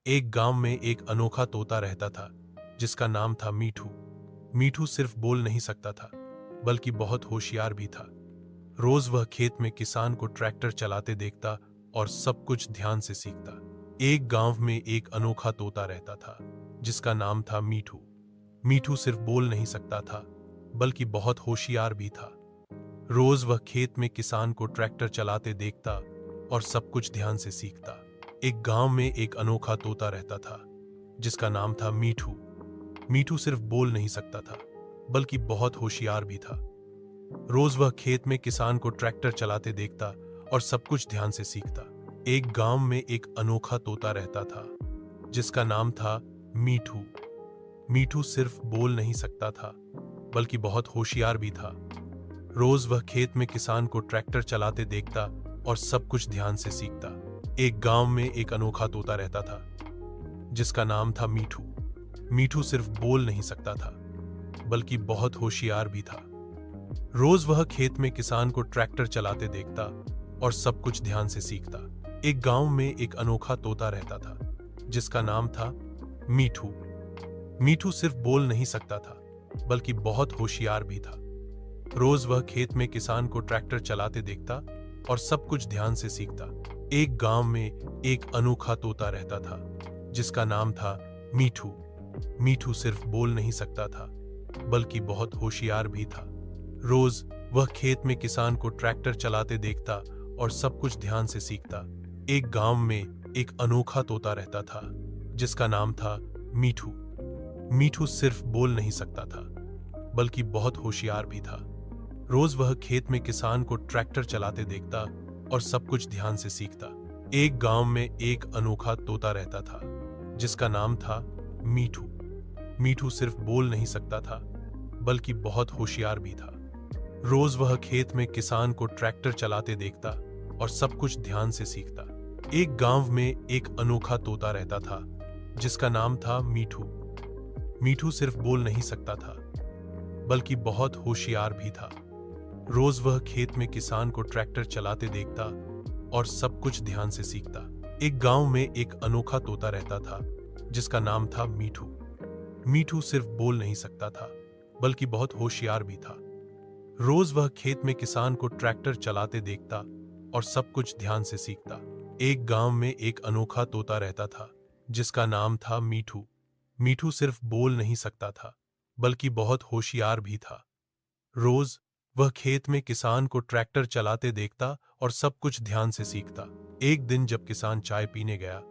एक गांव में एक अनोखा तोता रहता था जिसका नाम था मीठू। मीठू सिर्फ बोल नहीं सकता था बल्कि बहुत होशियार भी था। रोज वह खेत में किसान को ट्रैक्टर चलाते देखता और सब कुछ ध्यान से सीखता। एक गांव में एक अनोखा तोता रहता था जिसका नाम था मीठू। मीठू सिर्फ बोल नहीं सकता था बल्कि बहुत होशियार भी था। रोज वह खेत में किसान को ट्रैक्टर चलाते देखता और सब कुछ ध्यान से सीखता। एक गांव में एक अनोखा तोता रहता था जिसका नाम था मीठू। मीठू सिर्फ बोल नहीं सकता था बल्कि बहुत होशियार भी था। रोज वह खेत में किसान को ट्रैक्टर चलाते देखता और सब कुछ ध्यान से सीखता। एक गांव में एक अनोखा तोता रहता था जिसका नाम था मीठू। मीठू सिर्फ बोल नहीं सकता था बल्कि बहुत होशियार भी था। रोज वह खेत में किसान को ट्रैक्टर चलाते देखता और सब कुछ ध्यान से सीखता। एक गांव में एक अनोखा तोता रहता था जिसका नाम था मीठू। मीठू सिर्फ बोल नहीं सकता था बल्कि बहुत होशियार भी था। रोज वह खेत में किसान को ट्रैक्टर चलाते देखता और सब कुछ ध्यान से सीखता। एक गांव में एक अनोखा तोता रहता था जिसका नाम था मीठू। मीठू सिर्फ बोल नहीं सकता था बल्कि बहुत होशियार भी था। रोज वह खेत में किसान को ट्रैक्टर चलाते देखता और सब कुछ ध्यान से सीखता। एक गांव में एक अनोखा तोता रहता था जिसका नाम था मीठू। मीठू सिर्फ बोल नहीं सकता था बल्कि बहुत होशियार भी था। रोज वह खेत में किसान को ट्रैक्टर चलाते देखता और सब कुछ ध्यान से सीखता। एक गांव में एक अनोखा तोता रहता था जिसका नाम था मीठू। मीठू सिर्फ बोल नहीं सकता था बल्कि बहुत होशियार भी था। रोज वह खेत में किसान को ट्रैक्टर चलाते देखता और सब कुछ ध्यान से सीखता। एक गांव में एक अनोखा तोता रहता था जिसका नाम था मीठू। मीठू सिर्फ बोल नहीं सकता था बल्कि बहुत होशियार भी था। रोज वह खेत में किसान को ट्रैक्टर चलाते देखता और सब कुछ ध्यान से सीखता। एक गांव में एक अनोखा तोता रहता था जिसका नाम था मीठू। मीठू सिर्फ बोल नहीं सकता था बल्कि बहुत होशियार भी था। रोज वह खेत में किसान को ट्रैक्टर चलाते देखता और सब कुछ ध्यान से सीखता। एक गांव में एक अनोखा तोता रहता था जिसका नाम था मीठू। मीठू सिर्फ बोल नहीं सकता था बल्कि बहुत होशियार भी था। रोज वह खेत में किसान को ट्रैक्टर चलाते देखता और सब कुछ ध्यान से सीखता। एक गांव में एक अनोखा तोता रहता था जिसका नाम था मीठू। मीठू सिर्फ बोल नहीं सकता था बल्कि बहुत होशियार भी था। रोज वह खेत में किसान को ट्रैक्टर चलाते देखता और सब कुछ ध्यान से सीखता। एक दिन जब किसान चाय पीने गया